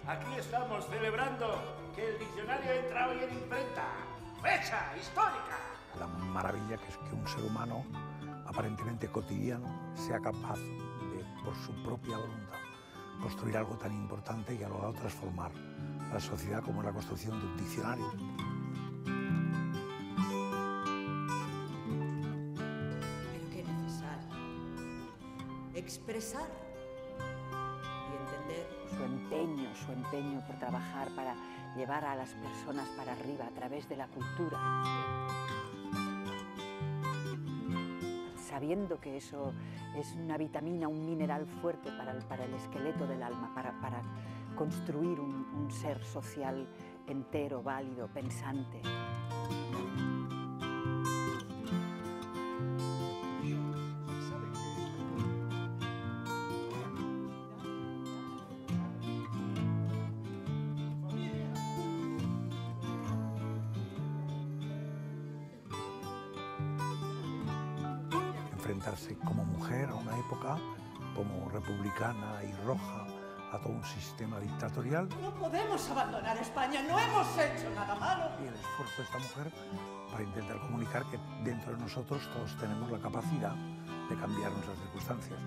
aquí estamos celebrando que el diccionario entra hoy en imprenta. ¡Fecha histórica! La maravilla que es que un ser humano aparentemente cotidiano sea capaz de, por su propia voluntad, construir algo tan importante y a lo lado transformar la sociedad como la construcción de un diccionario. Pero qué necesario expresar y entender. Su empeño por trabajar para llevar a las personas para arriba a través de la cultura. Sabiendo que eso es una vitamina, un mineral fuerte para el esqueleto del alma, para construir un ser social entero, válido, pensante. Enfrentarse como mujer a una época como republicana y roja a todo un sistema dictatorial. No podemos abandonar España, no hemos hecho nada malo. Y el esfuerzo de esta mujer para intentar comunicar que dentro de nosotros todos tenemos la capacidad de cambiar nuestras circunstancias.